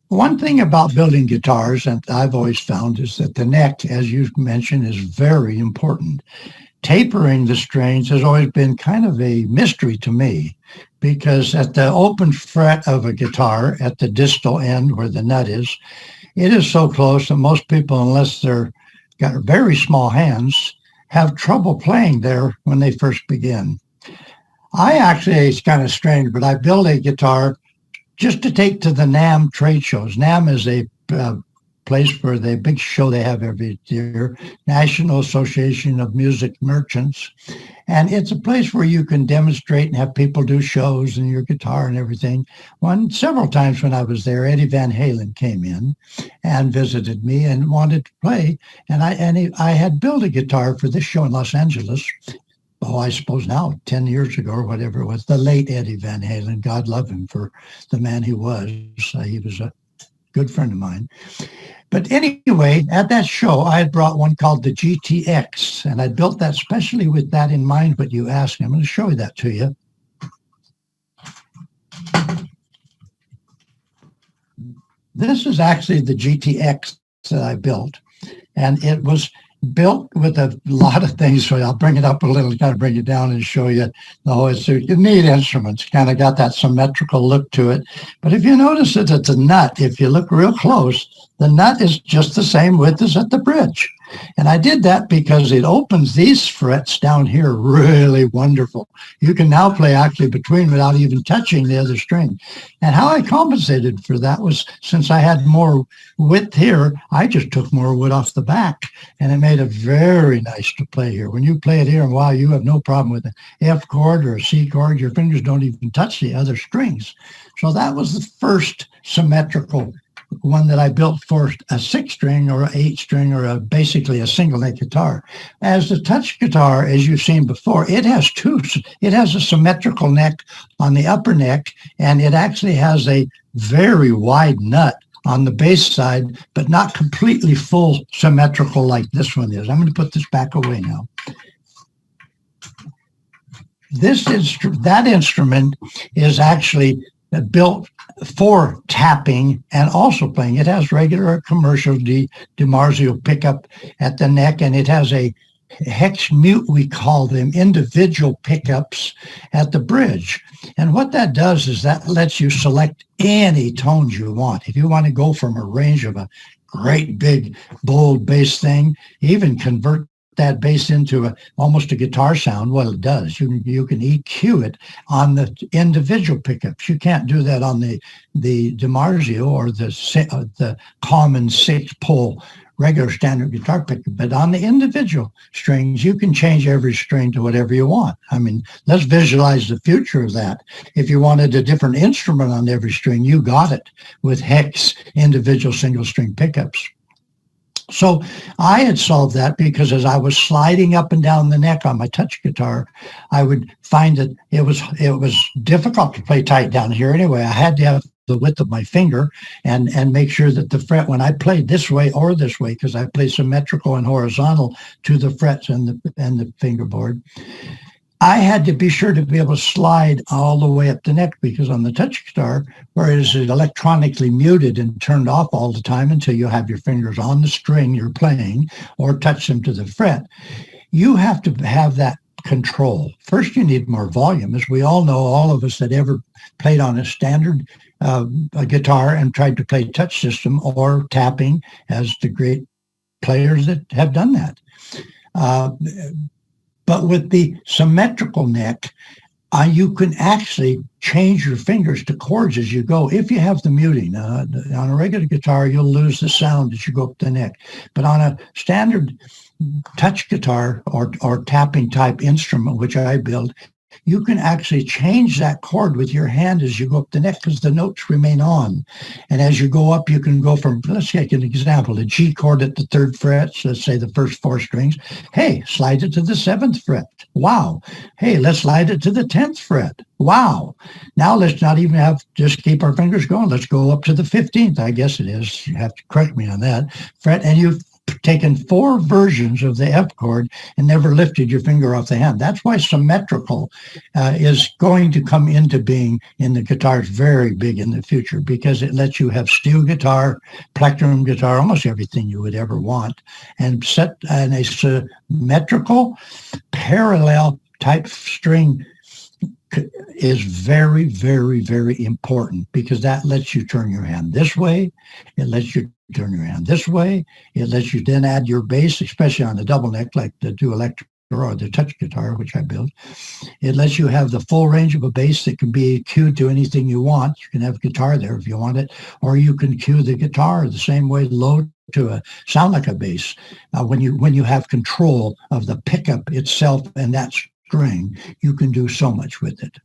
One thing about building guitars that I've always found is that the neck, as you mentioned, is very important. Tapering the strings has always been kind of a mystery to me because at the open fret of a guitar, at the distal end where the nut is, it is so close that most people, unless they're got very small hands, have trouble playing there when they first begin. I actually, it's kind of strange, but I built a guitar just to take to the NAM trade shows. NAM is a place for the big show they have every year, National Association of Music Merchants. And it's a place where you can demonstrate and have people do shows and your guitar and everything. Several times when I was there, Eddie Van Halen came in and visited me and wanted to play. And I had built a guitar for this show in Los Angeles. Oh, I suppose now, 10 years ago or whatever it was, the late Eddie Van Halen, God love him for the man he was. He was a good friend of mine. But anyway, at that show, I had brought one called the GTX, and I built that specially with that in mind, what you asked me. I'm going to show you that to you. This is actually the GTX that I built, and it was built with a lot of things. So I'll bring it up a little, kind of bring it down and show you the whole. It's a neat instruments, kind of got that symmetrical look to it. But if you notice that it's a nut, if you look real close, the nut is just the same width as at the bridge. And I did that because it opens these frets down here really wonderful. You can now play actually between without even touching the other string. And how I compensated for that was, since I had more width here, I just took more wood off the back, and it made it very nice to play here. When you play it here, and wow, you have no problem with an F chord or a C chord. Your fingers don't even touch the other strings. So that was the first symmetrical one that I built for a 6-string or an 8-string or basically a single neck guitar. As the touch guitar, as you've seen before, it has a symmetrical neck on the upper neck, and it actually has a very wide nut on the bass side, but not completely full symmetrical like this one is. I'm going to put this back away now. That instrument is actually built for tapping and also playing. It has regular commercial DiMarzio pickup at the neck, and it has a hex mute, we call them, individual pickups at the bridge. And what that does is that lets you select any tones you want. If you want to go from a range of a great big bold bass thing, even convert that bass into almost a guitar sound. Well, it does. You can EQ it on the individual pickups. You can't do that on the DiMarzio or the common 6-pole regular standard guitar pickup. But on the individual strings, you can change every string to whatever you want. I mean, let's visualize the future of that. If you wanted a different instrument on every string, you got it with hex individual single string pickups. So I had solved that because as I was sliding up and down the neck on my touch guitar, I would find that it was difficult to play tight down here anyway. I had to have the width of my finger and make sure that the fret, when I played this way or this way, because I play symmetrical and horizontal to the frets and the fingerboard, I had to be sure to be able to slide all the way up the neck, because on the touch guitar, whereas it's electronically muted and turned off all the time until you have your fingers on the string you're playing or touch them to the fret, you have to have that control. First, you need more volume. As we all know, all of us that ever played on a standard a guitar and tried to play touch system or tapping, as the great players that have done that. But with the symmetrical neck, you can actually change your fingers to chords as you go. If you have the muting, on a regular guitar, you'll lose the sound as you go up the neck. But on a standard touch guitar or tapping type instrument, which I build, you can actually change that chord with your hand as you go up the neck because the notes remain on. And as you go up, you can go from, let's take an example, a G chord at the 3rd fret, so let's say the first 4 strings. Hey, slide it to the 7th fret. Wow. Hey, let's slide it to the 10th fret. Wow. Now let's not even just keep our fingers going. Let's go up to the 15th, I guess it is. You have to correct me on that. Fret, and you taken 4 versions of the F chord and never lifted your finger off the hand. That's why symmetrical is going to come into being in the guitars very big in the future, because it lets you have steel guitar, plectrum guitar, almost everything you would ever want, and set in a symmetrical parallel type string is very, very, very important, because that lets you turn your hand this way. It lets you turn your hand this way. It lets you then add your bass, especially on the double neck, like the Do Electric or the touch guitar, which I built. It lets you have the full range of a bass that can be cued to anything you want. You can have guitar there if you want it, or you can cue the guitar the same way low to sound like a bass. When you have control of the pickup itself and that string, you can do so much with it.